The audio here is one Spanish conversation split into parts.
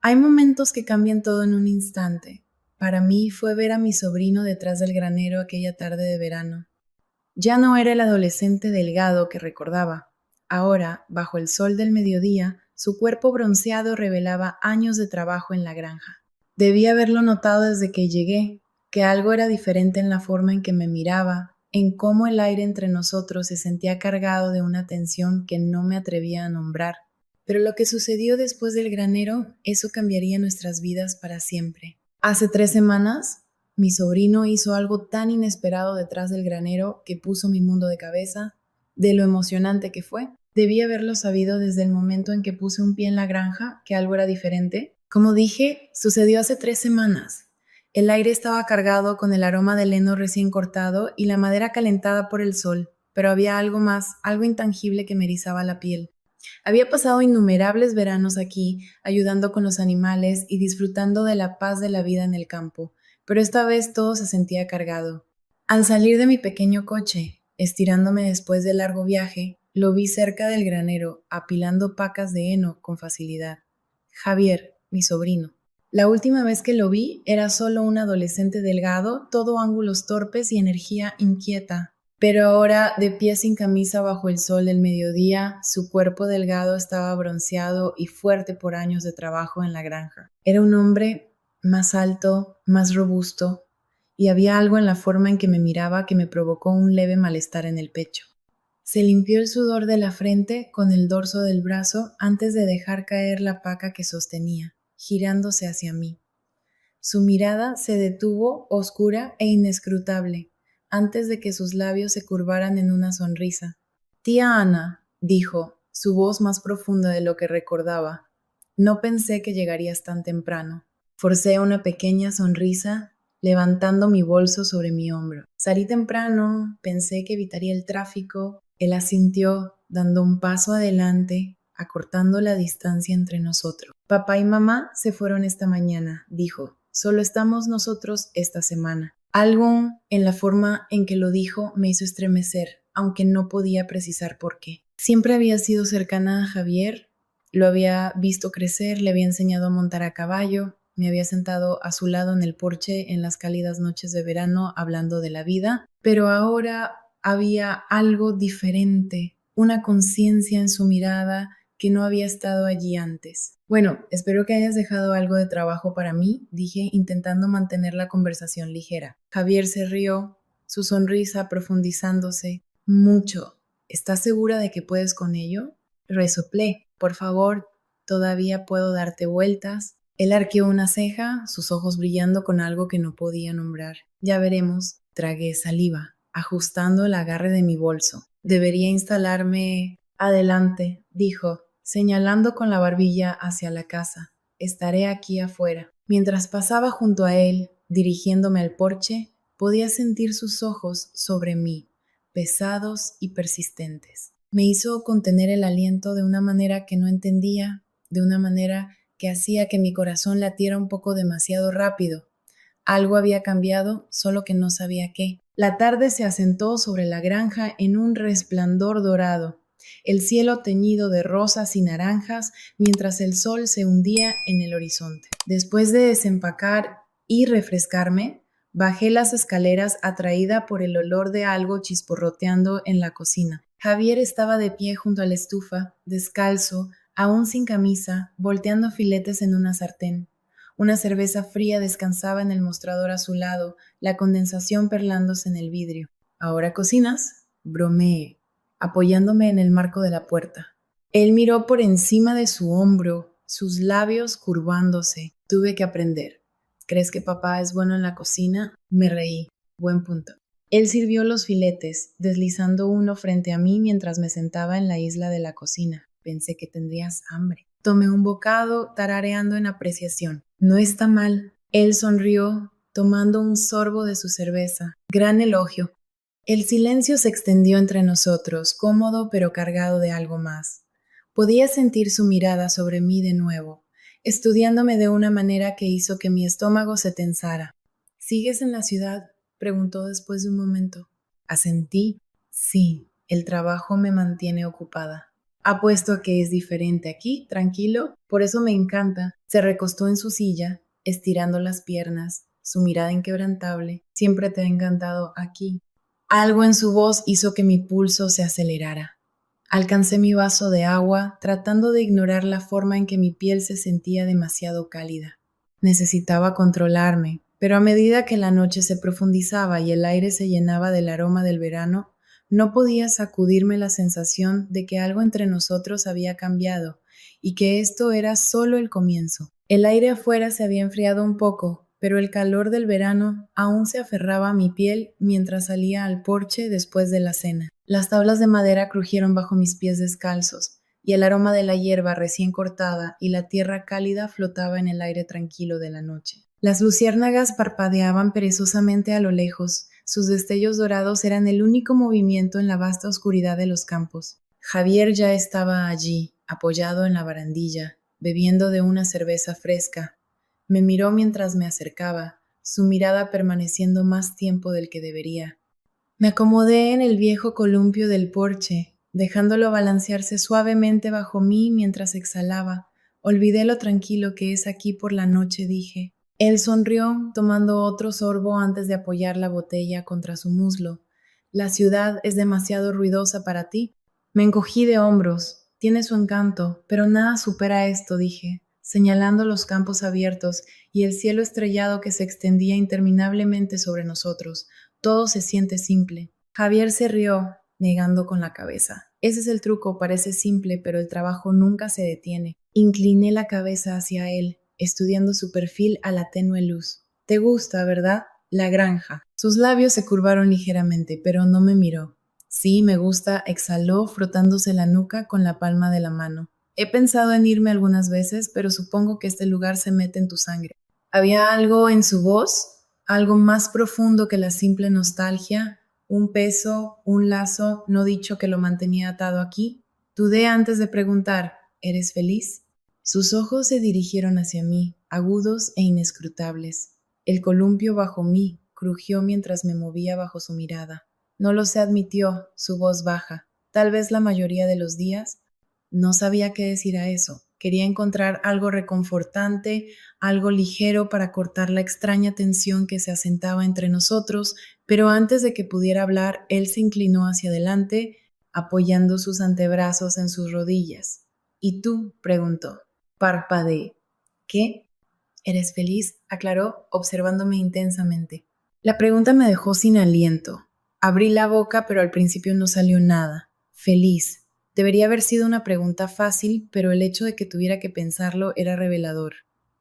Hay momentos que cambian todo en un instante. Para mí fue ver a mi sobrino detrás del granero aquella tarde de verano. Ya no era el adolescente delgado que recordaba. Ahora, bajo el sol del mediodía, su cuerpo bronceado revelaba años de trabajo en la granja. Debí haberlo notado desde que llegué, que algo era diferente en la forma en que me miraba, en cómo el aire entre nosotros se sentía cargado de una tensión que no me atrevía a nombrar. Pero lo que sucedió después del granero, eso cambiaría nuestras vidas para siempre. Hace 3 semanas, mi sobrino hizo algo tan inesperado detrás del granero que puso mi mundo de cabeza, de lo emocionante que fue. Debí haberlo sabido desde el momento en que puse un pie en la granja, que algo era diferente. Como dije, sucedió hace 3 semanas. El aire estaba cargado con el aroma del heno recién cortado y la madera calentada por el sol, pero había algo más, algo intangible que me erizaba la piel. Había pasado innumerables veranos aquí, ayudando con los animales y disfrutando de la paz de la vida en el campo, pero esta vez todo se sentía cargado. Al salir de mi pequeño coche, estirándome después del largo viaje, lo vi cerca del granero, apilando pacas de heno con facilidad. Javier, mi sobrino. La última vez que lo vi era solo un adolescente delgado, todo ángulos torpes y energía inquieta. Pero ahora, de pie sin camisa bajo el sol del mediodía, su cuerpo delgado estaba bronceado y fuerte por años de trabajo en la granja. Era un hombre más alto, más robusto, y había algo en la forma en que me miraba que me provocó un leve malestar en el pecho. Se limpió el sudor de la frente con el dorso del brazo antes de dejar caer la paca que sostenía, girándose hacia mí. Su mirada se detuvo, oscura e inescrutable, antes de que sus labios se curvaran en una sonrisa. Tía Ana, dijo, su voz más profunda de lo que recordaba. No pensé que llegarías tan temprano. Forcé una pequeña sonrisa, levantando mi bolso sobre mi hombro. Salí temprano, pensé que evitaría el tráfico. Él asintió, dando un paso adelante, acortando la distancia entre nosotros. Papá y mamá se fueron esta mañana, dijo. Solo estamos nosotros esta semana. Algo en la forma en que lo dijo me hizo estremecer, aunque no podía precisar por qué. Siempre había sido cercana a Javier, lo había visto crecer, le había enseñado a montar a caballo, me había sentado a su lado en el porche en las cálidas noches de verano hablando de la vida, pero ahora había algo diferente, una conciencia en su mirada que no había estado allí antes. Bueno, espero que hayas dejado algo de trabajo para mí, dije, intentando mantener la conversación ligera. Javier se rió, su sonrisa profundizándose. Mucho. ¿Estás segura de que puedes con ello? Resoplé. Por favor, todavía puedo darte vueltas. Él arqueó una ceja, sus ojos brillando con algo que no podía nombrar. Ya veremos. Tragué saliva, ajustando el agarre de mi bolso. Debería instalarme. Adelante, dijo, señalando con la barbilla hacia la casa. Estaré aquí afuera. Mientras pasaba junto a él, dirigiéndome al porche, podía sentir sus ojos sobre mí, pesados y persistentes. Me hizo contener el aliento de una manera que no entendía, de una manera que hacía que mi corazón latiera un poco demasiado rápido. Algo había cambiado, solo que no sabía qué. La tarde se asentó sobre la granja en un resplandor dorado, el cielo teñido de rosas y naranjas mientras el sol se hundía en el horizonte. Después de desempacar y refrescarme, bajé las escaleras atraída por el olor de algo chisporroteando en la cocina. Javier estaba de pie junto a la estufa, descalzo, aún sin camisa, volteando filetes en una sartén. Una cerveza fría descansaba en el mostrador a su lado, la condensación perlándose en el vidrio. ¿Ahora cocinas? Bromeé, apoyándome en el marco de la puerta. Él miró por encima de su hombro, sus labios curvándose. Tuve que aprender. ¿Crees que papá es bueno en la cocina? Me reí. Buen punto. Él sirvió los filetes, deslizando uno frente a mí mientras me sentaba en la isla de la cocina. Pensé que tendrías hambre. Tomé un bocado, tarareando en apreciación. No está mal. Él sonrió, tomando un sorbo de su cerveza. Gran elogio. El silencio se extendió entre nosotros, cómodo pero cargado de algo más. Podía sentir su mirada sobre mí de nuevo, estudiándome de una manera que hizo que mi estómago se tensara. ¿Sigues en la ciudad? Preguntó después de un momento. Asentí. Sí, el trabajo me mantiene ocupada. Apuesto a que es diferente aquí, tranquilo. Por eso me encanta. Se recostó en su silla, estirando las piernas, su mirada inquebrantable. Siempre te ha encantado aquí. Algo en su voz hizo que mi pulso se acelerara. Alcancé mi vaso de agua, tratando de ignorar la forma en que mi piel se sentía demasiado cálida. Necesitaba controlarme, pero a medida que la noche se profundizaba y el aire se llenaba del aroma del verano, no podía sacudirme la sensación de que algo entre nosotros había cambiado y que esto era solo el comienzo. El aire afuera se había enfriado un poco, pero el calor del verano aún se aferraba a mi piel mientras salía al porche después de la cena. Las tablas de madera crujieron bajo mis pies descalzos, y el aroma de la hierba recién cortada y la tierra cálida flotaba en el aire tranquilo de la noche. Las luciérnagas parpadeaban perezosamente a lo lejos. Sus destellos dorados eran el único movimiento en la vasta oscuridad de los campos. Javier ya estaba allí, apoyado en la barandilla, bebiendo de una cerveza fresca. Me miró mientras me acercaba, su mirada permaneciendo más tiempo del que debería. Me acomodé en el viejo columpio del porche, dejándolo balancearse suavemente bajo mí mientras exhalaba. Olvidé lo tranquilo que es aquí por la noche, dije. Él sonrió, tomando otro sorbo antes de apoyar la botella contra su muslo. La ciudad es demasiado ruidosa para ti. Me encogí de hombros. Tiene su encanto, pero nada supera esto, dije, señalando los campos abiertos y el cielo estrellado que se extendía interminablemente sobre nosotros. Todo se siente simple. Javier se rió, negando con la cabeza. Ese es el truco, parece simple, pero el trabajo nunca se detiene. Incliné la cabeza hacia él, estudiando su perfil a la tenue luz. ¿Te gusta, verdad? La granja. Sus labios se curvaron ligeramente, pero no me miró. Sí, me gusta, exhaló, frotándose la nuca con la palma de la mano. He pensado en irme algunas veces, pero supongo que este lugar se mete en tu sangre. Había algo en su voz, algo más profundo que la simple nostalgia, un peso, un lazo no dicho que lo mantenía atado aquí. Dudé antes de preguntar, ¿eres feliz? Sus ojos se dirigieron hacia mí, agudos e inescrutables. El columpio bajo mí crujió mientras me movía bajo su mirada. No lo sé, admitió, su voz baja. Tal vez la mayoría de los días. No sabía qué decir a eso. Quería encontrar algo reconfortante, algo ligero para cortar la extraña tensión que se asentaba entre nosotros, pero antes de que pudiera hablar, él se inclinó hacia adelante, apoyando sus antebrazos en sus rodillas. ¿Y tú? Preguntó. Parpadeé. ¿Qué? ¿Eres feliz? Aclaró, observándome intensamente. La pregunta me dejó sin aliento. Abrí la boca, pero al principio no salió nada. Feliz. Debería haber sido una pregunta fácil, pero el hecho de que tuviera que pensarlo era revelador.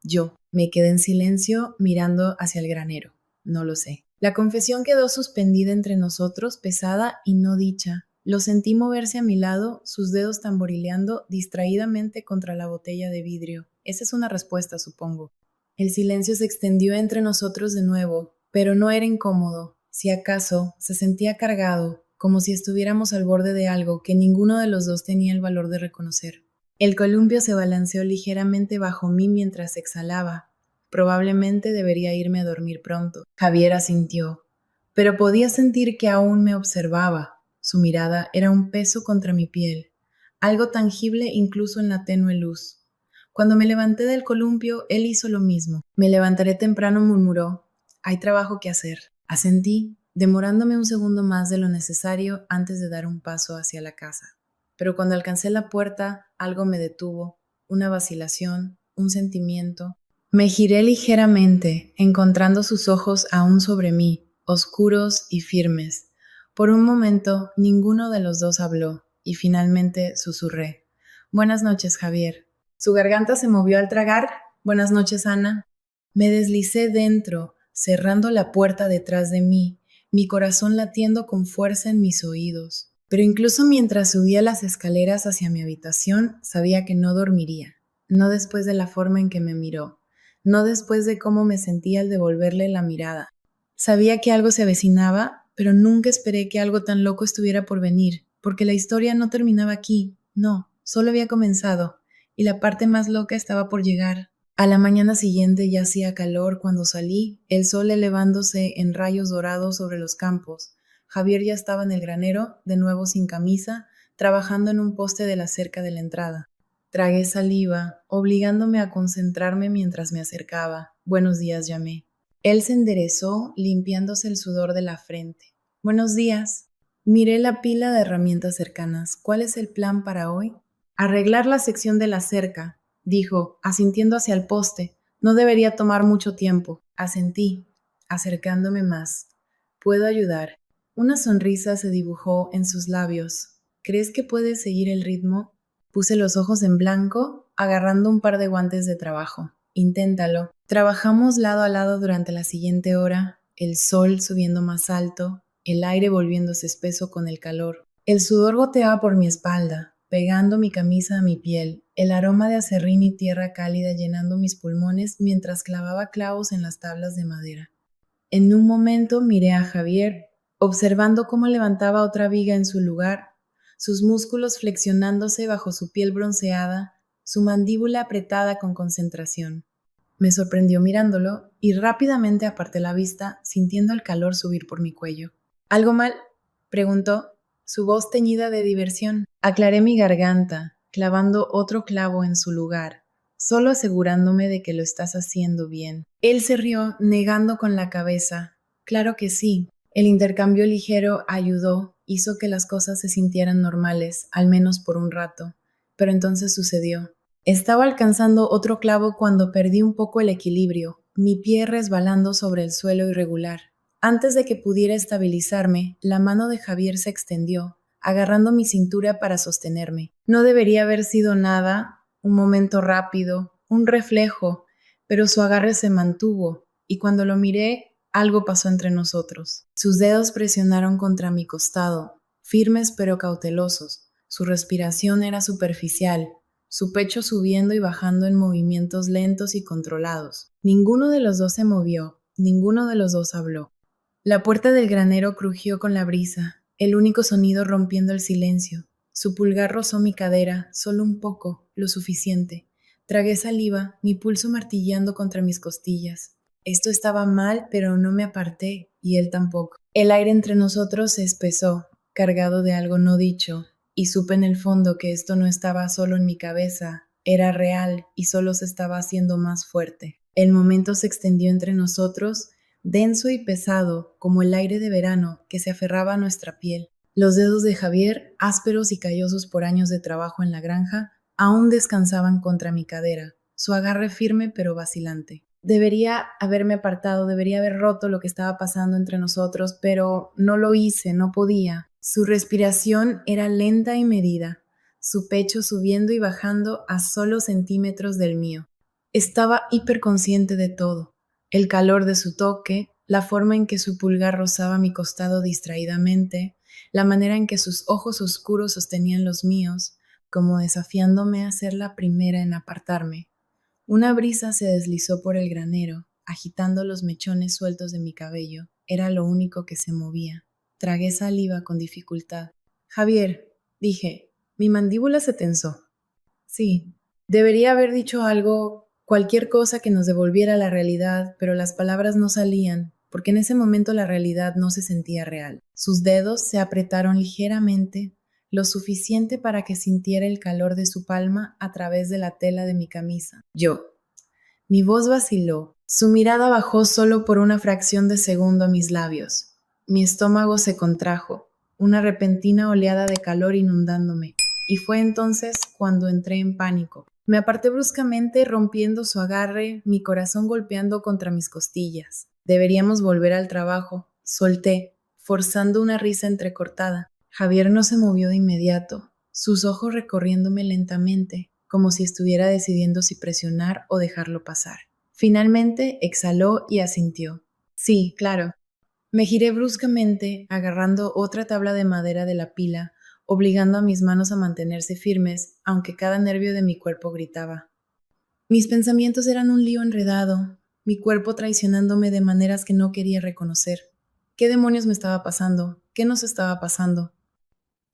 Yo me quedé en silencio mirando hacia el granero. No lo sé. La confesión quedó suspendida entre nosotros, pesada y no dicha. Lo sentí moverse a mi lado, sus dedos tamborileando distraídamente contra la botella de vidrio. Esa es una respuesta, supongo. El silencio se extendió entre nosotros de nuevo, pero no era incómodo. Si acaso, se sentía cargado, como si estuviéramos al borde de algo que ninguno de los dos tenía el valor de reconocer. El columpio se balanceó ligeramente bajo mí mientras exhalaba. Probablemente debería irme a dormir pronto. Javier asintió, pero podía sentir que aún me observaba. Su mirada era un peso contra mi piel, algo tangible incluso en la tenue luz. Cuando me levanté del columpio, él hizo lo mismo. Me levantaré temprano, murmuró. Hay trabajo que hacer. Asentí, demorándome un segundo más de lo necesario antes de dar un paso hacia la casa. Pero cuando alcancé la puerta, algo me detuvo, una vacilación, un sentimiento. Me giré ligeramente, encontrando sus ojos aún sobre mí, oscuros y firmes. Por un momento, ninguno de los dos habló, y finalmente susurré. Buenas noches, Javier. Su garganta se movió al tragar. Buenas noches, Ana. Me deslicé dentro, cerrando la puerta detrás de mí, mi corazón latiendo con fuerza en mis oídos. Pero incluso mientras subía las escaleras hacia mi habitación, sabía que no dormiría. No después de la forma en que me miró. No después de cómo me sentía al devolverle la mirada. Sabía que algo se avecinaba, pero nunca esperé que algo tan loco estuviera por venir, porque la historia no terminaba aquí. No, solo había comenzado, y la parte más loca estaba por llegar. A la mañana siguiente ya hacía calor cuando salí, el sol elevándose en rayos dorados sobre los campos. Javier ya estaba en el granero, de nuevo sin camisa, trabajando en un poste de la cerca de la entrada. Tragué saliva, obligándome a concentrarme mientras me acercaba. Buenos días, llamé. Él se enderezó, limpiándose el sudor de la frente. Buenos días. Miré la pila de herramientas cercanas. ¿Cuál es el plan para hoy? Arreglar la sección de la cerca, dijo, asintiendo hacia el poste. No debería tomar mucho tiempo. Asentí, acercándome más. Puedo ayudar. Una sonrisa se dibujó en sus labios. ¿Crees que puedes seguir el ritmo? Puse los ojos en blanco, agarrando un par de guantes de trabajo. Inténtalo. Trabajamos lado a lado durante la siguiente hora, el sol subiendo más alto, el aire volviéndose espeso con el calor. El sudor goteaba por mi espalda, pegando mi camisa a mi piel, el aroma de aserrín y tierra cálida llenando mis pulmones mientras clavaba clavos en las tablas de madera. En un momento miré a Javier, observando cómo levantaba otra viga en su lugar, sus músculos flexionándose bajo su piel bronceada, su mandíbula apretada con concentración. Me sorprendió mirándolo y rápidamente aparté la vista, sintiendo el calor subir por mi cuello. ¿Algo mal? Preguntó, su voz teñida de diversión. Aclaré mi garganta, clavando otro clavo en su lugar, solo asegurándome de que lo estás haciendo bien. Él se rió, negando con la cabeza. Claro que sí. El intercambio ligero ayudó, hizo que las cosas se sintieran normales, al menos por un rato. Pero entonces sucedió. Estaba alcanzando otro clavo cuando perdí un poco el equilibrio, mi pie resbalando sobre el suelo irregular. Antes de que pudiera estabilizarme, la mano de Javier se extendió, agarrando mi cintura para sostenerme. No debería haber sido nada, un momento rápido, un reflejo, pero su agarre se mantuvo, y cuando lo miré, algo pasó entre nosotros. Sus dedos presionaron contra mi costado, firmes pero cautelosos. Su respiración era superficial, su pecho subiendo y bajando en movimientos lentos y controlados. Ninguno de los dos se movió, ninguno de los dos habló. La puerta del granero crujió con la brisa, el único sonido rompiendo el silencio. Su pulgar rozó mi cadera, solo un poco, lo suficiente. Tragué saliva, mi pulso martilleando contra mis costillas. Esto estaba mal, pero no me aparté, y él tampoco. El aire entre nosotros se espesó, cargado de algo no dicho, y supe en el fondo que esto no estaba solo en mi cabeza, era real y solo se estaba haciendo más fuerte. El momento se extendió entre nosotros, denso y pesado, como el aire de verano que se aferraba a nuestra piel. Los dedos de Javier, ásperos y callosos por años de trabajo en la granja, aún descansaban contra mi cadera, su agarre firme pero vacilante. Debería haberme apartado, debería haber roto lo que estaba pasando entre nosotros, pero no lo hice, no podía. Su respiración era lenta y medida, su pecho subiendo y bajando a solo centímetros del mío. Estaba hiperconsciente de todo, el calor de su toque, la forma en que su pulgar rozaba mi costado distraídamente, la manera en que sus ojos oscuros sostenían los míos, como desafiándome a ser la primera en apartarme. Una brisa se deslizó por el granero, agitando los mechones sueltos de mi cabello. Era lo único que se movía. Tragué saliva con dificultad. Javier, dije, mi mandíbula se tensó. Sí, debería haber dicho algo, cualquier cosa que nos devolviera a la realidad, pero las palabras no salían, porque en ese momento la realidad no se sentía real. Sus dedos se apretaron ligeramente, lo suficiente para que sintiera el calor de su palma a través de la tela de mi camisa. Mi voz vaciló. Su mirada bajó solo por una fracción de segundo a mis labios. Mi estómago se contrajo, una repentina oleada de calor inundándome, y fue entonces cuando entré en pánico. Me aparté bruscamente, rompiendo su agarre, mi corazón golpeando contra mis costillas. Deberíamos volver al trabajo. Solté, forzando una risa entrecortada. Javier no se movió de inmediato, sus ojos recorriéndome lentamente, como si estuviera decidiendo si presionar o dejarlo pasar. Finalmente exhaló y asintió. Sí, claro. Me giré bruscamente, agarrando otra tabla de madera de la pila, obligando a mis manos a mantenerse firmes, aunque cada nervio de mi cuerpo gritaba. Mis pensamientos eran un lío enredado, mi cuerpo traicionándome de maneras que no quería reconocer. ¿Qué demonios me estaba pasando? ¿Qué nos estaba pasando?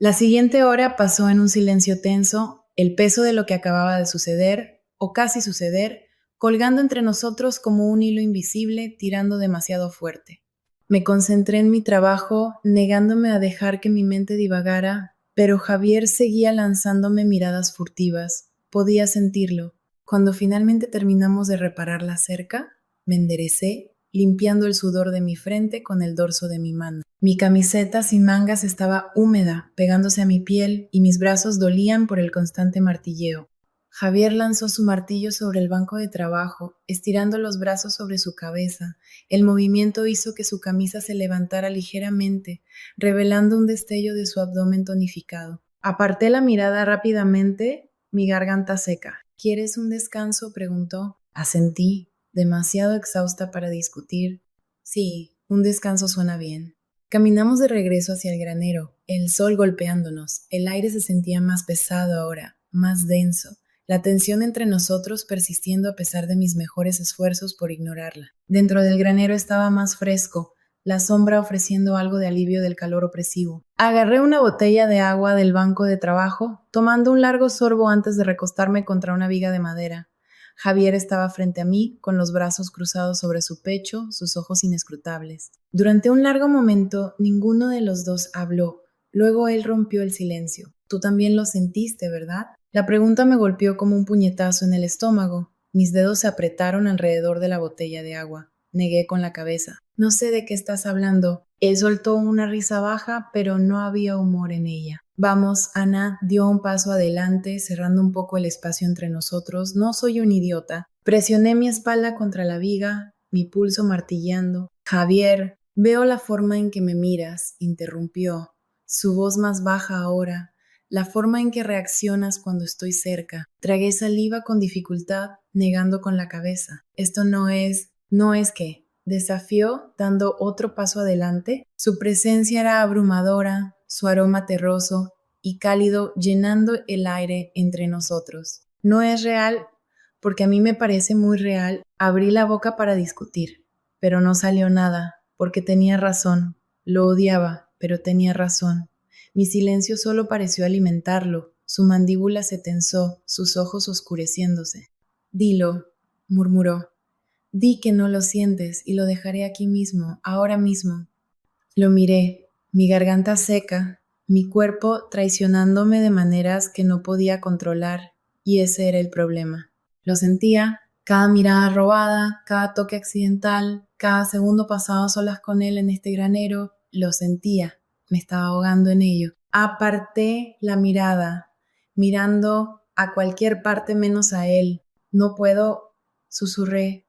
La siguiente hora pasó en un silencio tenso, el peso de lo que acababa de suceder, o casi suceder, colgando entre nosotros como un hilo invisible, tirando demasiado fuerte. Me concentré en mi trabajo, negándome a dejar que mi mente divagara, Pero Javier seguía lanzándome miradas furtivas. Podía sentirlo. Cuando finalmente terminamos de reparar la cerca, me enderecé, limpiando el sudor de mi frente con el dorso de mi mano. Mi camiseta sin mangas estaba húmeda, pegándose a mi piel, y mis brazos dolían por el constante martilleo. Javier lanzó su martillo sobre el banco de trabajo, estirando los brazos sobre su cabeza. El movimiento hizo que su camisa se levantara ligeramente, revelando un destello de su abdomen tonificado. Aparté la mirada rápidamente, mi garganta seca. ¿Quieres un descanso?, preguntó. Asentí, demasiado exhausta para discutir. Sí, un descanso suena bien. Caminamos de regreso hacia el granero, el sol golpeándonos. El aire se sentía más pesado ahora, más denso. La tensión entre nosotros persistiendo a pesar de mis mejores esfuerzos por ignorarla. Dentro del granero estaba más fresco, la sombra ofreciendo algo de alivio del calor opresivo. Agarré una botella de agua del banco de trabajo, tomando un largo sorbo antes de recostarme contra una viga de madera. Javier estaba frente a mí, con los brazos cruzados sobre su pecho, sus ojos inescrutables. Durante un largo momento, ninguno de los dos habló. Luego él rompió el silencio. Tú también lo sentiste, ¿verdad? La pregunta me golpeó como un puñetazo en el estómago. Mis dedos se apretaron alrededor de la botella de agua. Negué con la cabeza. No sé de qué estás hablando. Él soltó una risa baja, pero no había humor en ella. Vamos, Ana dio un paso adelante, cerrando un poco el espacio entre nosotros. No soy un idiota. Presioné mi espalda contra la viga, mi pulso martillando. Javier, veo la forma en que me miras, interrumpió. Su voz más baja ahora. La forma en que reaccionas cuando estoy cerca. Tragué saliva con dificultad, negando con la cabeza. Esto no es que. Desafió, dando otro paso adelante. Su presencia era abrumadora, su aroma terroso y cálido llenando el aire entre nosotros. No es real, porque a mí me parece muy real. Abrí la boca para discutir, pero no salió nada, porque tenía razón. Lo odiaba, pero tenía razón. Mi silencio solo pareció alimentarlo. Su mandíbula se tensó, sus ojos oscureciéndose. Dilo, murmuró. Di que no lo sientes y lo dejaré aquí mismo, ahora mismo. Lo miré, mi garganta seca, mi cuerpo traicionándome de maneras que no podía controlar, y ese era el problema. Lo sentía, cada mirada robada, cada toque accidental, cada segundo pasado a solas con él en este granero, lo sentía. Me estaba ahogando en ello. Aparté la mirada, mirando a cualquier parte menos a él. No puedo, susurré.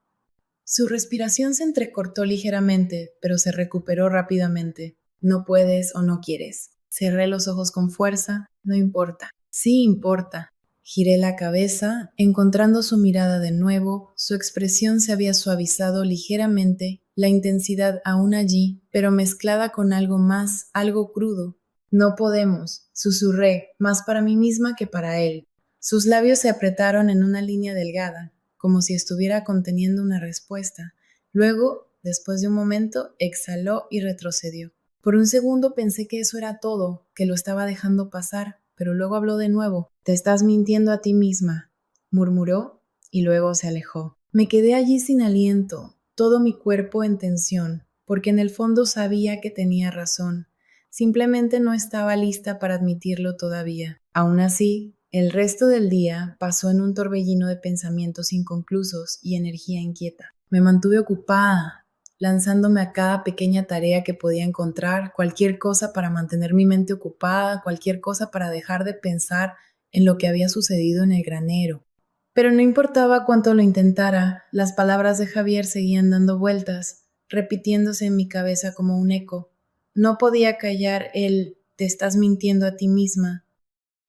Su respiración se entrecortó ligeramente, pero se recuperó rápidamente. No puedes o no quieres. Cerré los ojos con fuerza. No importa. Sí importa. Giré la cabeza, encontrando su mirada de nuevo. Su expresión se había suavizado ligeramente, la intensidad aún allí, pero mezclada con algo más, algo crudo. No podemos, susurré, más para mí misma que para él. Sus labios se apretaron en una línea delgada, como si estuviera conteniendo una respuesta. Luego, después de un momento, exhaló y retrocedió. Por un segundo pensé que eso era todo, que lo estaba dejando pasar, pero luego habló de nuevo. Te estás mintiendo a ti misma, murmuró, y luego se alejó. Me quedé allí sin aliento, todo mi cuerpo en tensión, porque en el fondo sabía que tenía razón. Simplemente no estaba lista para admitirlo todavía. Aún así, el resto del día pasó en un torbellino de pensamientos inconclusos y energía inquieta. Me mantuve ocupada, lanzándome a cada pequeña tarea que podía encontrar, cualquier cosa para mantener mi mente ocupada, cualquier cosa para dejar de pensar en lo que había sucedido en el granero. Pero no importaba cuánto lo intentara, las palabras de Javier seguían dando vueltas, repitiéndose en mi cabeza como un eco. No podía callar el «te estás mintiendo a ti misma».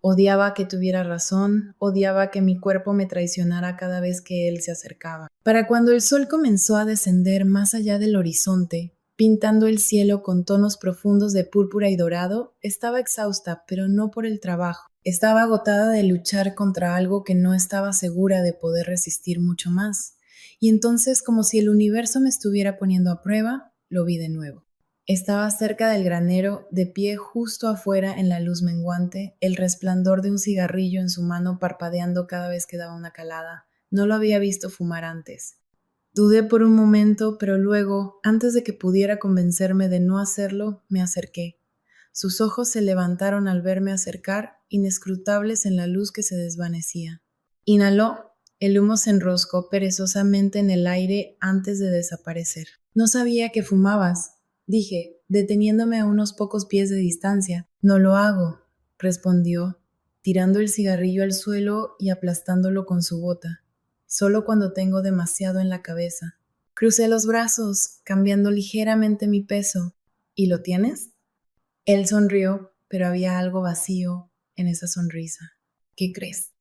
Odiaba que tuviera razón, odiaba que mi cuerpo me traicionara cada vez que él se acercaba. Para cuando el sol comenzó a descender más allá del horizonte, pintando el cielo con tonos profundos de púrpura y dorado, estaba exhausta, pero no por el trabajo. Estaba agotada de luchar contra algo que no estaba segura de poder resistir mucho más. Y entonces, como si el universo me estuviera poniendo a prueba, lo vi de nuevo. Estaba cerca del granero, de pie justo afuera en la luz menguante, el resplandor de un cigarrillo en su mano parpadeando cada vez que daba una calada. No lo había visto fumar antes. Dudé por un momento, pero luego, antes de que pudiera convencerme de no hacerlo, me acerqué. Sus ojos se levantaron al verme acercar, inescrutables en la luz que se desvanecía. Inhaló. El humo se enroscó perezosamente en el aire antes de desaparecer. No sabía que fumabas, dije, deteniéndome a unos pocos pies de distancia. No lo hago, respondió, tirando el cigarrillo al suelo y aplastándolo con su bota. Solo cuando tengo demasiado en la cabeza. Crucé los brazos, cambiando ligeramente mi peso. ¿Y lo tienes? Él sonrió, pero había algo vacío en esa sonrisa. ¿Qué crees?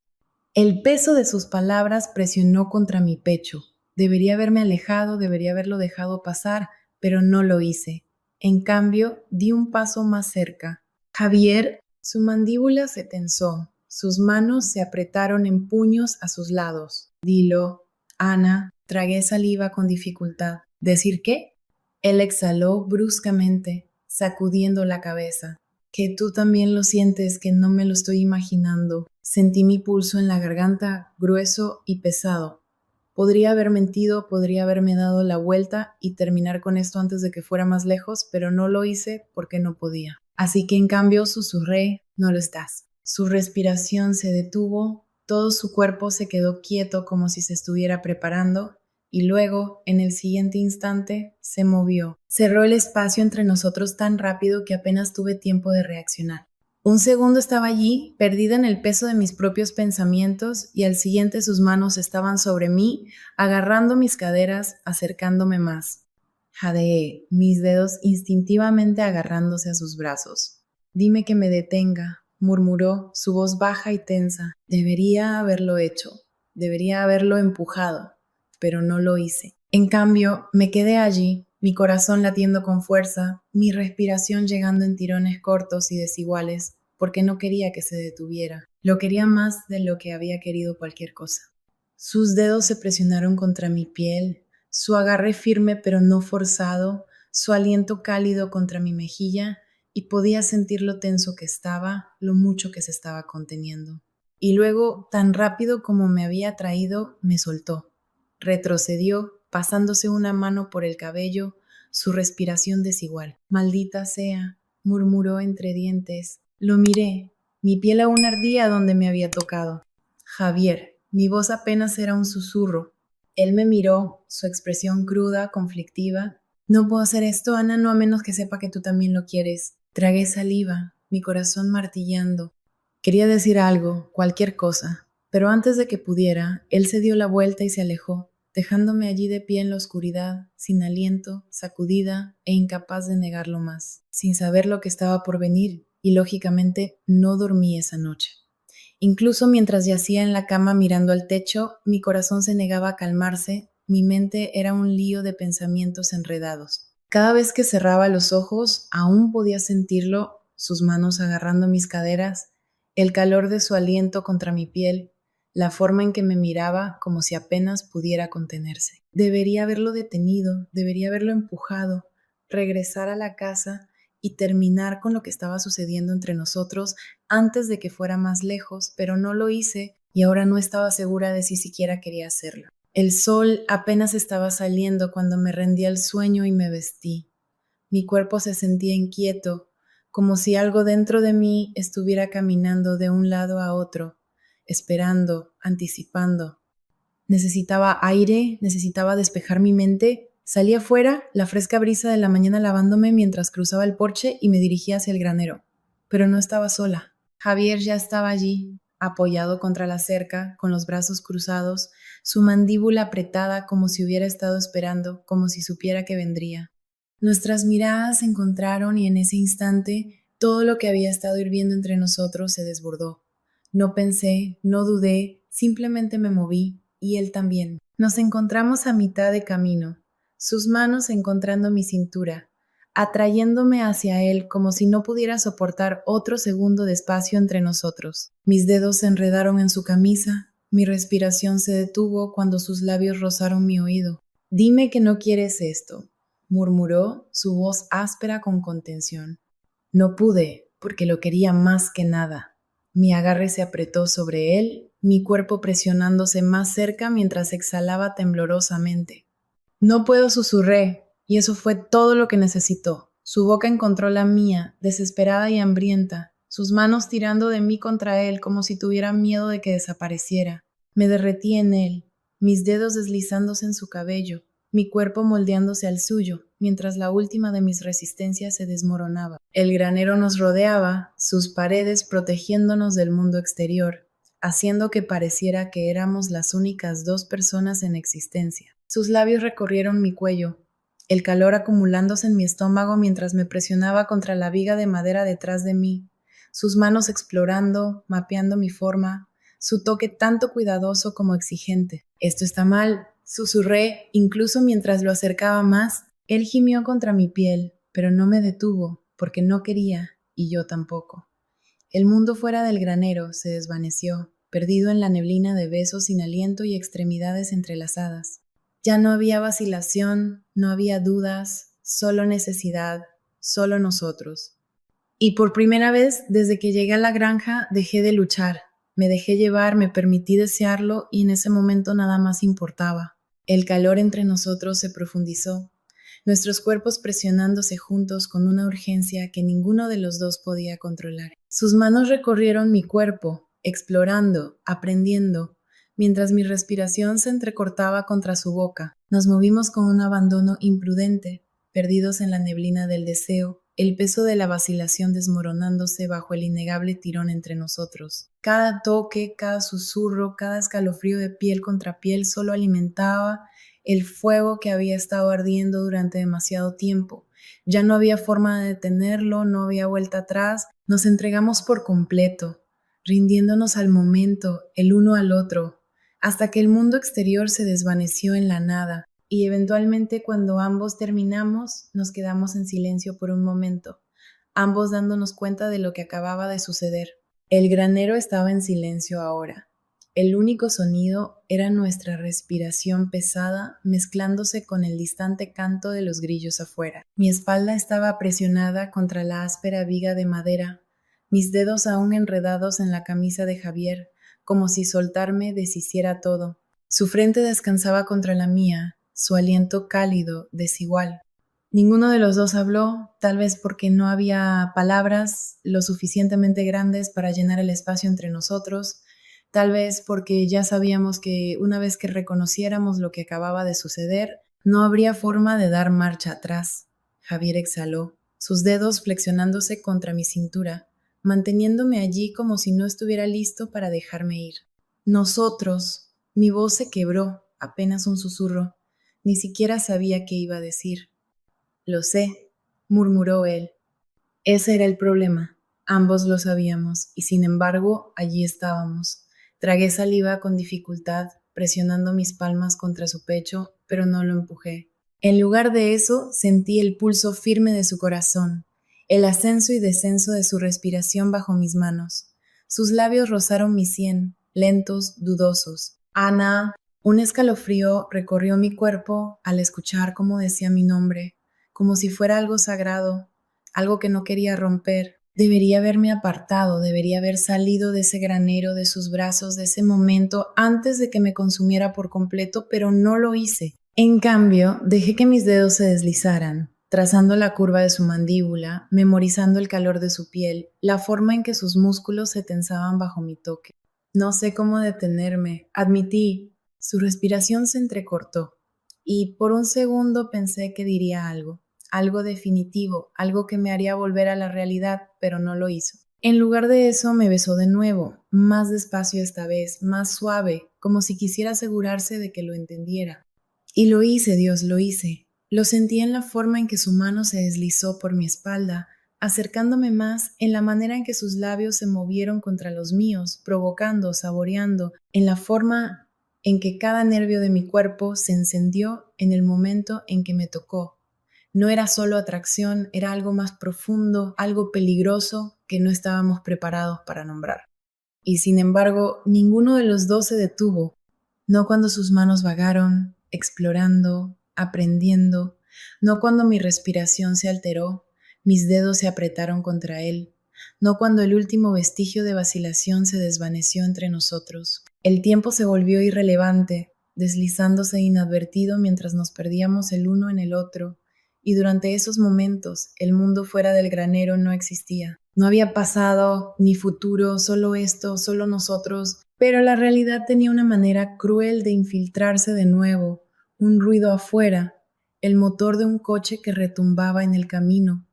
El peso de sus palabras presionó contra mi pecho. Debería haberme alejado, debería haberlo dejado pasar, pero no lo hice. En cambio, di un paso más cerca. Javier, su mandíbula se tensó, sus manos se apretaron en puños a sus lados. Dilo, Ana, tragué saliva con dificultad. ¿Decir qué? Él exhaló bruscamente, sacudiendo la cabeza. Que tú también lo sientes, que no me lo estoy imaginando. Sentí mi pulso en la garganta, grueso y pesado. Podría haber mentido, podría haberme dado la vuelta y terminar con esto antes de que fuera más lejos, pero no lo hice porque no podía. Así que en cambio susurré, no lo estás. Su respiración se detuvo, todo su cuerpo se quedó quieto como si se estuviera preparando, y luego, en el siguiente instante, se movió. Cerró el espacio entre nosotros tan rápido que apenas tuve tiempo de reaccionar. Un segundo estaba allí, perdida en el peso de mis propios pensamientos, y al siguiente sus manos estaban sobre mí, agarrando mis caderas, acercándome más. Jadeé, mis dedos instintivamente agarrándose a sus brazos. Dime que me detenga, murmuró, su voz baja y tensa. Debería haberlo hecho, debería haberlo empujado, pero no lo hice. En cambio, me quedé allí, mi corazón latiendo con fuerza, mi respiración llegando en tirones cortos y desiguales, porque no quería que se detuviera. Lo quería más de lo que había querido cualquier cosa. Sus dedos se presionaron contra mi piel, su agarre firme pero no forzado, su aliento cálido contra mi mejilla, y podía sentir lo tenso que estaba, lo mucho que se estaba conteniendo. Y luego, tan rápido como me había traído, me soltó. Retrocedió, pasándose una mano por el cabello, su respiración desigual. Maldita sea, murmuró entre dientes. Lo miré. Mi piel aún ardía donde me había tocado. Javier, mi voz apenas era un susurro. Él me miró, su expresión cruda, conflictiva. No puedo hacer esto, Ana, no a menos que sepa que tú también lo quieres. Tragué saliva, mi corazón martillando. Quería decir algo, cualquier cosa, pero antes de que pudiera, él se dio la vuelta y se alejó, dejándome allí de pie en la oscuridad, sin aliento, sacudida e incapaz de negarlo más, sin saber lo que estaba por venir, y lógicamente no dormí esa noche. Incluso mientras yacía en la cama mirando al techo, mi corazón se negaba a calmarse, mi mente era un lío de pensamientos enredados. Cada vez que cerraba los ojos, aún podía sentirlo, sus manos agarrando mis caderas, el calor de su aliento contra mi piel, la forma en que me miraba como si apenas pudiera contenerse. Debería haberlo detenido, debería haberlo empujado, regresar a la casa y terminar con lo que estaba sucediendo entre nosotros antes de que fuera más lejos, pero no lo hice y ahora no estaba segura de si siquiera quería hacerlo. El sol apenas estaba saliendo cuando me rendí al sueño y me vestí. Mi cuerpo se sentía inquieto, como si algo dentro de mí estuviera caminando de un lado a otro, esperando, anticipando. Necesitaba aire, necesitaba despejar mi mente. Salí afuera, la fresca brisa de la mañana lavándome mientras cruzaba el porche y me dirigía hacia el granero. Pero no estaba sola. Javier ya estaba allí, apoyado contra la cerca, con los brazos cruzados, su mandíbula apretada como si hubiera estado esperando, como si supiera que vendría. Nuestras miradas se encontraron y en ese instante todo lo que había estado hirviendo entre nosotros se desbordó. No pensé, no dudé, simplemente me moví, y él también. Nos encontramos a mitad de camino, sus manos encontrando mi cintura, atrayéndome hacia él como si no pudiera soportar otro segundo de espacio entre nosotros. Mis dedos se enredaron en su camisa, mi respiración se detuvo cuando sus labios rozaron mi oído. Dime que no quieres esto, murmuró, su voz áspera con contención. No pude, porque lo quería más que nada. Mi agarre se apretó sobre él, mi cuerpo presionándose más cerca mientras exhalaba temblorosamente. No puedo, susurré, y eso fue todo lo que necesitó. Su boca encontró la mía, desesperada y hambrienta, sus manos tirando de mí contra él como si tuviera miedo de que desapareciera. Me derretí en él, mis dedos deslizándose en su cabello, mi cuerpo moldeándose al suyo, mientras la última de mis resistencias se desmoronaba. El granero nos rodeaba, sus paredes protegiéndonos del mundo exterior, haciendo que pareciera que éramos las únicas dos personas en existencia. Sus labios recorrieron mi cuello, el calor acumulándose en mi estómago mientras me presionaba contra la viga de madera detrás de mí, sus manos explorando, mapeando mi forma, su toque tanto cuidadoso como exigente. «Esto está mal», susurré, incluso mientras lo acercaba más. Él gimió contra mi piel, pero no me detuvo, porque no quería, y yo tampoco. El mundo fuera del granero se desvaneció, perdido en la neblina de besos sin aliento y extremidades entrelazadas. Ya no había vacilación, no había dudas, solo necesidad, solo nosotros. Y por primera vez, desde que llegué a la granja, dejé de luchar. Me dejé llevar, me permití desearlo y en ese momento nada más importaba. El calor entre nosotros se profundizó, nuestros cuerpos presionándose juntos con una urgencia que ninguno de los dos podía controlar. Sus manos recorrieron mi cuerpo, explorando, aprendiendo, mientras mi respiración se entrecortaba contra su boca. Nos movimos con un abandono imprudente, perdidos en la neblina del deseo, el peso de la vacilación desmoronándose bajo el innegable tirón entre nosotros. Cada toque, cada susurro, cada escalofrío de piel contra piel solo alimentaba el fuego que había estado ardiendo durante demasiado tiempo. Ya no había forma de detenerlo, no había vuelta atrás. Nos entregamos por completo, rindiéndonos al momento, el uno al otro, hasta que el mundo exterior se desvaneció en la nada. Y eventualmente cuando ambos terminamos, nos quedamos en silencio por un momento, ambos dándonos cuenta de lo que acababa de suceder. El granero estaba en silencio ahora. El único sonido era nuestra respiración pesada mezclándose con el distante canto de los grillos afuera. Mi espalda estaba presionada contra la áspera viga de madera, mis dedos aún enredados en la camisa de Javier, como si soltarme deshiciera todo. Su frente descansaba contra la mía, su aliento cálido, desigual. Ninguno de los dos habló, tal vez porque no había palabras lo suficientemente grandes para llenar el espacio entre nosotros, tal vez porque ya sabíamos que una vez que reconociéramos lo que acababa de suceder, no habría forma de dar marcha atrás. Javier exhaló, sus dedos flexionándose contra mi cintura, manteniéndome allí como si no estuviera listo para dejarme ir. Nosotros, mi voz se quebró, apenas un susurro. Ni siquiera sabía qué iba a decir. Lo sé, murmuró él. Ese era el problema. Ambos lo sabíamos, y sin embargo, allí estábamos. Tragué saliva con dificultad, presionando mis palmas contra su pecho, pero no lo empujé. En lugar de eso, sentí el pulso firme de su corazón, el ascenso y descenso de su respiración bajo mis manos. Sus labios rozaron mi sien, lentos, dudosos. Ana. Un escalofrío recorrió mi cuerpo al escuchar cómo decía mi nombre, como si fuera algo sagrado, algo que no quería romper. Debería haberme apartado, debería haber salido de ese granero, de sus brazos, de ese momento, antes de que me consumiera por completo, pero no lo hice. En cambio, dejé que mis dedos se deslizaran, trazando la curva de su mandíbula, memorizando el calor de su piel, la forma en que sus músculos se tensaban bajo mi toque. No sé cómo detenerme, admití. Su respiración se entrecortó, y por un segundo pensé que diría algo definitivo, algo que me haría volver a la realidad, pero no lo hizo. En lugar de eso, me besó de nuevo, más despacio esta vez, más suave, como si quisiera asegurarse de que lo entendiera. Y lo hice, Dios, lo hice. Lo sentí en la forma en que su mano se deslizó por mi espalda, acercándome más, en la manera en que sus labios se movieron contra los míos, provocando, saboreando, en la forma en que cada nervio de mi cuerpo se encendió en el momento en que me tocó. No era solo atracción, era algo más profundo, algo peligroso que no estábamos preparados para nombrar. Y sin embargo, ninguno de los dos se detuvo, no cuando sus manos vagaron, explorando, aprendiendo, no cuando mi respiración se alteró, mis dedos se apretaron contra él, no cuando el último vestigio de vacilación se desvaneció entre nosotros. El tiempo se volvió irrelevante, deslizándose inadvertido mientras nos perdíamos el uno en el otro, y durante esos momentos el mundo fuera del granero no existía. No había pasado ni futuro, solo esto, solo nosotros, pero la realidad tenía una manera cruel de infiltrarse de nuevo, un ruido afuera, el motor de un coche que retumbaba en el camino.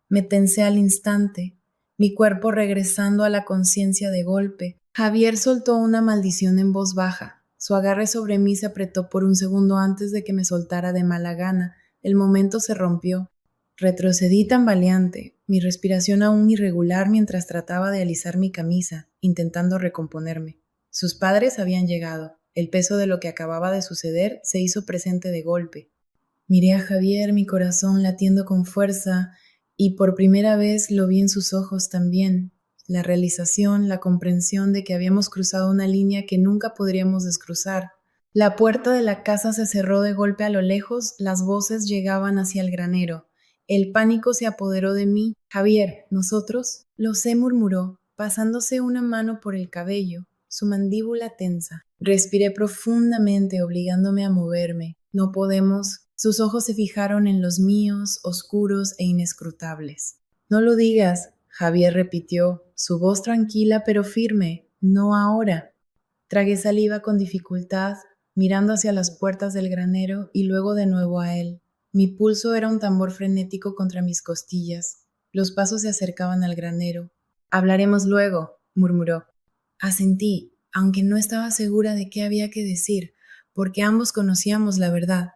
Me tensé al instante, mi cuerpo regresando a la conciencia de golpe. Javier soltó una maldición en voz baja. Su agarre sobre mí se apretó por un segundo antes de que me soltara de mala gana. El momento se rompió. Retrocedí tambaleante, mi respiración aún irregular mientras trataba de alisar mi camisa, intentando recomponerme. Sus padres habían llegado. El peso de lo que acababa de suceder se hizo presente de golpe. Miré a Javier, mi corazón latiendo con fuerza, y por primera vez lo vi en sus ojos también. La realización, la comprensión de que habíamos cruzado una línea que nunca podríamos descruzar. La puerta de la casa se cerró de golpe a lo lejos, las voces llegaban hacia el granero. El pánico se apoderó de mí. Javier, ¿nosotros? Lo sé, murmuró, pasándose una mano por el cabello, su mandíbula tensa. Respiré profundamente, obligándome a moverme. No podemos. Sus ojos se fijaron en los míos, oscuros e inescrutables. No lo digas, Javier repitió, su voz tranquila pero firme. No ahora. Tragué saliva con dificultad, mirando hacia las puertas del granero y luego de nuevo a él. Mi pulso era un tambor frenético contra mis costillas. Los pasos se acercaban al granero. Hablaremos luego, murmuró. Asentí, aunque no estaba segura de qué había que decir, porque ambos conocíamos la verdad.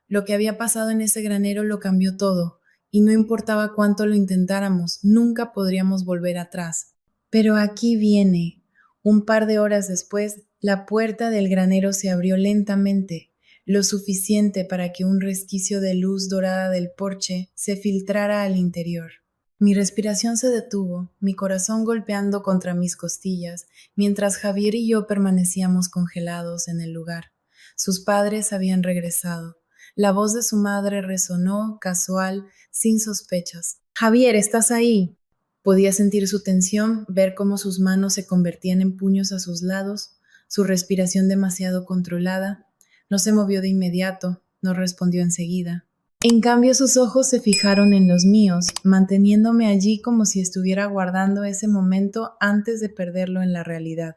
Lo que había pasado en ese granero lo cambió todo, y no importaba cuánto lo intentáramos, nunca podríamos volver atrás. Pero aquí viene. Un par de horas después, la puerta del granero se abrió lentamente, lo suficiente para que un resquicio de luz dorada del porche se filtrara al interior. Mi respiración se detuvo, mi corazón golpeando contra mis costillas, mientras Javier y yo permanecíamos congelados en el lugar. Sus padres habían regresado. La voz de su madre resonó, casual, sin sospechas. Javier, ¿estás ahí? Podía sentir su tensión, ver cómo sus manos se convertían en puños a sus lados, su respiración demasiado controlada. No se movió de inmediato, no respondió enseguida. En cambio, sus ojos se fijaron en los míos, manteniéndome allí como si estuviera guardando ese momento antes de perderlo en la realidad.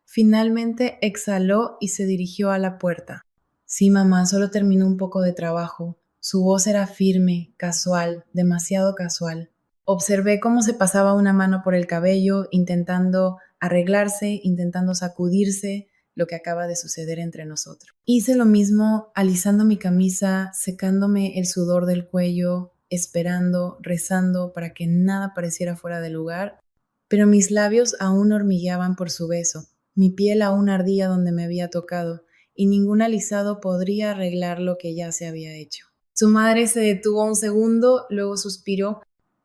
Finalmente exhaló y se dirigió a la puerta. Sí, mamá, solo terminó un poco de trabajo. Su voz era firme, casual, demasiado casual. Observé cómo se pasaba una mano por el cabello, intentando arreglarse, intentando sacudirse lo que acaba de suceder entre nosotros. Hice lo mismo, alisando mi camisa, secándome el sudor del cuello, esperando, rezando para que nada pareciera fuera de lugar, pero mis labios aún hormigueaban por su beso, mi piel aún ardía donde me había tocado, y ningún alisado podría arreglar lo que ya se había hecho. Su madre se detuvo un segundo, luego suspiró.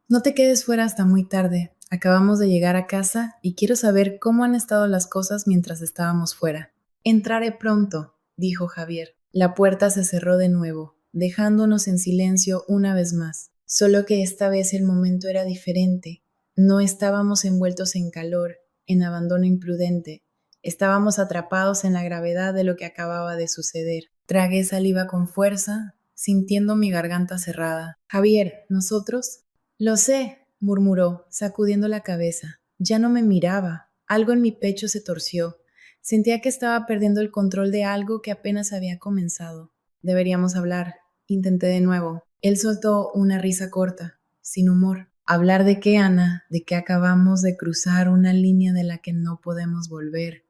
No te quedes fuera hasta muy tarde. Acabamos de llegar a casa y quiero saber cómo han estado las cosas mientras estábamos fuera. Entraré pronto, dijo Javier. La puerta se cerró de nuevo, dejándonos en silencio una vez más. Solo que esta vez el momento era diferente. No estábamos envueltos en calor, en abandono imprudente. Estábamos atrapados en la gravedad de lo que acababa de suceder. Tragué saliva con fuerza, sintiendo mi garganta cerrada. Javier, ¿nosotros? Lo sé, murmuró, sacudiendo la cabeza. Ya no me miraba. Algo en mi pecho se torció. Sentía que estaba perdiendo el control de algo que apenas había comenzado. Deberíamos hablar. Intenté de nuevo. Él soltó una risa corta, sin humor. ¿Hablar de qué, Ana? De que acabamos de cruzar una línea de la que no podemos volver.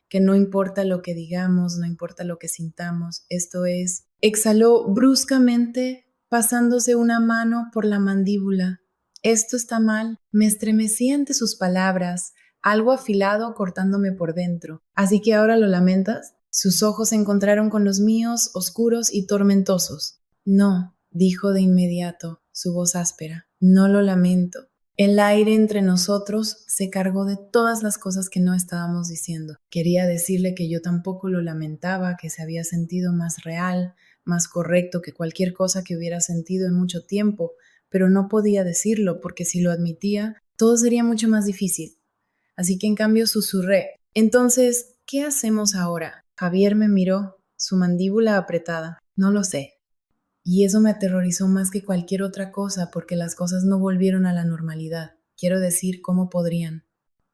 Que no importa lo que digamos, no importa lo que sintamos. Esto es... Exhaló bruscamente, pasándose una mano por la mandíbula. Esto está mal. Me estremecí ante sus palabras, algo afilado cortándome por dentro. ¿Así que ahora lo lamentas? Sus ojos se encontraron con los míos, oscuros y tormentosos. No, dijo de inmediato, su voz áspera. No lo lamento. El aire entre nosotros se cargó de todas las cosas que no estábamos diciendo. Quería decirle que yo tampoco lo lamentaba, que se había sentido más real, más correcto que cualquier cosa que hubiera sentido en mucho tiempo, pero no podía decirlo porque si lo admitía, todo sería mucho más difícil. Así que en cambio susurré. Entonces, ¿qué hacemos ahora? Javier me miró, su mandíbula apretada. No lo sé. Y eso me aterrorizó más que cualquier otra cosa porque las cosas no volvieron a la normalidad. Quiero decir, ¿cómo podrían?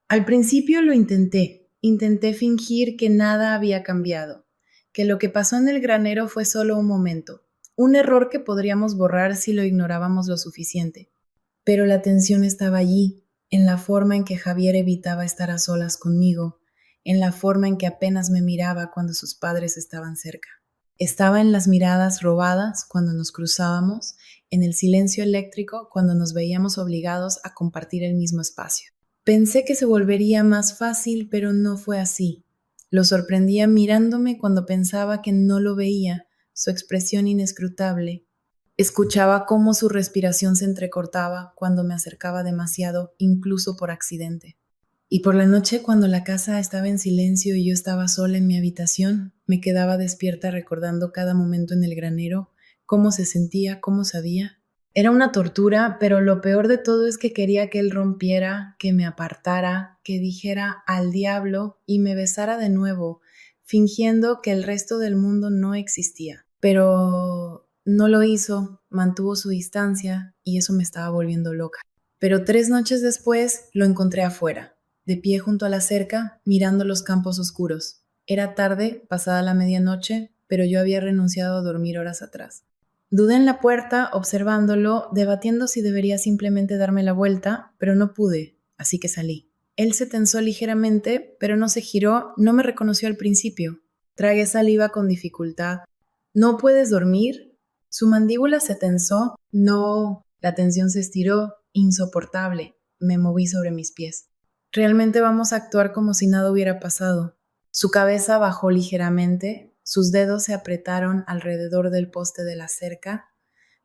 Al principio lo intenté fingir que nada había cambiado, que lo que pasó en el granero fue solo un momento, un error que podríamos borrar si lo ignorábamos lo suficiente. Pero la tensión estaba allí, en la forma en que Javier evitaba estar a solas conmigo, en la forma en que apenas me miraba cuando sus padres estaban cerca. Estaba en las miradas robadas cuando nos cruzábamos, en el silencio eléctrico cuando nos veíamos obligados a compartir el mismo espacio. Pensé que se volvería más fácil, pero no fue así. Lo sorprendía mirándome cuando pensaba que no lo veía, su expresión inescrutable. Escuchaba cómo su respiración se entrecortaba cuando me acercaba demasiado, incluso por accidente. Y por la noche, cuando la casa estaba en silencio y yo estaba sola en mi habitación, me quedaba despierta recordando cada momento en el granero, cómo se sentía, cómo sabía. Era una tortura, pero lo peor de todo es que quería que él rompiera, que me apartara, que dijera al diablo y me besara de nuevo, fingiendo que el resto del mundo no existía. Pero no lo hizo, mantuvo su distancia y eso me estaba volviendo loca. Pero 3 noches después lo encontré afuera, de pie junto a la cerca, mirando los campos oscuros. Era tarde, pasada la medianoche, pero yo había renunciado a dormir horas atrás. Dudé en la puerta, observándolo, debatiendo si debería simplemente darme la vuelta, pero no pude, así que salí. Él se tensó ligeramente, pero no se giró, no me reconoció al principio. Tragué saliva con dificultad. ¿No puedes dormir? Su mandíbula se tensó. No. La tensión se estiró, insoportable. Me moví sobre mis pies. Realmente vamos a actuar como si nada hubiera pasado. Su cabeza bajó ligeramente, sus dedos se apretaron alrededor del poste de la cerca.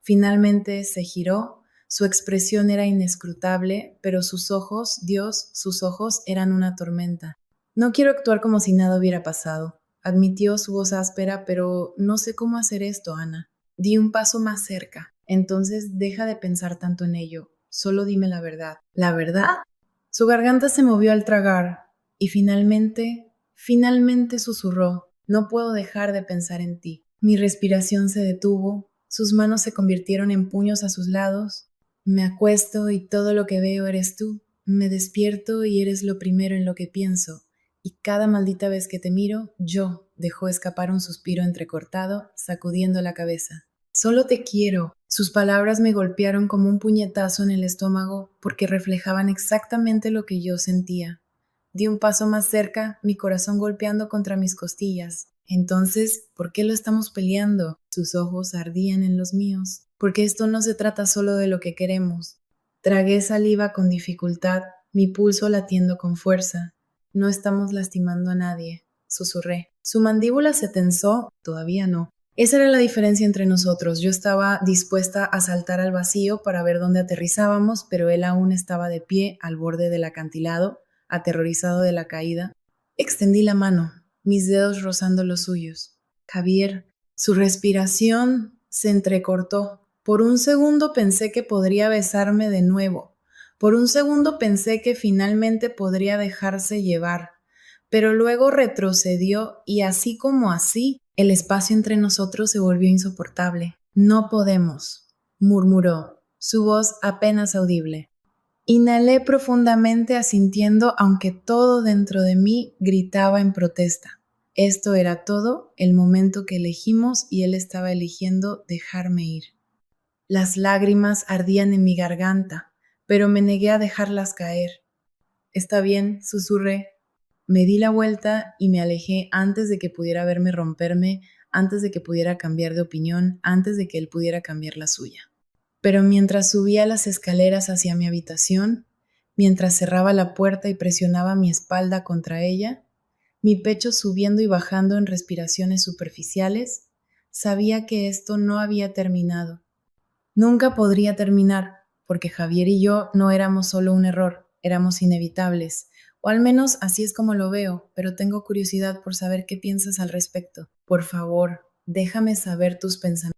Finalmente se giró, su expresión era inescrutable, pero sus ojos, Dios, sus ojos eran una tormenta. No quiero actuar como si nada hubiera pasado, admitió su voz áspera, pero no sé cómo hacer esto, Ana. Di un paso más cerca. Entonces deja de pensar tanto en ello. Solo dime la verdad. ¿La verdad? Su garganta se movió al tragar y finalmente susurró, no puedo dejar de pensar en ti. Mi respiración se detuvo, sus manos se convirtieron en puños a sus lados. Me acuesto y todo lo que veo eres tú. Me despierto y eres lo primero en lo que pienso. Y cada maldita vez que te miro, yo dejó escapar un suspiro entrecortado, sacudiendo la cabeza. Solo te quiero. Sus palabras me golpearon como un puñetazo en el estómago porque reflejaban exactamente lo que yo sentía. Di un paso más cerca, mi corazón golpeando contra mis costillas. Entonces, ¿por qué lo estamos peleando? Sus ojos ardían en los míos. Porque esto no se trata solo de lo que queremos. Tragué saliva con dificultad, mi pulso latiendo con fuerza. No estamos lastimando a nadie, susurré. Su mandíbula se tensó, todavía no. Esa era la diferencia entre nosotros. Yo estaba dispuesta a saltar al vacío para ver dónde aterrizábamos, pero él aún estaba de pie al borde del acantilado, aterrorizado de la caída. Extendí la mano, mis dedos rozando los suyos. Javier, su respiración se entrecortó. Por un segundo pensé que podría besarme de nuevo. Por un segundo pensé que finalmente podría dejarse llevar. Pero luego retrocedió y así como así, el espacio entre nosotros se volvió insoportable. No podemos, murmuró, su voz apenas audible. Inhalé profundamente asintiendo, aunque todo dentro de mí gritaba en protesta. Esto era todo el momento que elegimos y él estaba eligiendo dejarme ir. Las lágrimas ardían en mi garganta, pero me negué a dejarlas caer. Está bien, susurré. Me di la vuelta y me alejé antes de que pudiera verme romperme, antes de que pudiera cambiar de opinión, antes de que él pudiera cambiar la suya. Pero mientras subía las escaleras hacia mi habitación, mientras cerraba la puerta y presionaba mi espalda contra ella, mi pecho subiendo y bajando en respiraciones superficiales, sabía que esto no había terminado. Nunca podría terminar, porque Javier y yo no éramos solo un error, éramos inevitables, o al menos así es como lo veo, pero tengo curiosidad por saber qué piensas al respecto. Por favor, déjame saber tus pensamientos.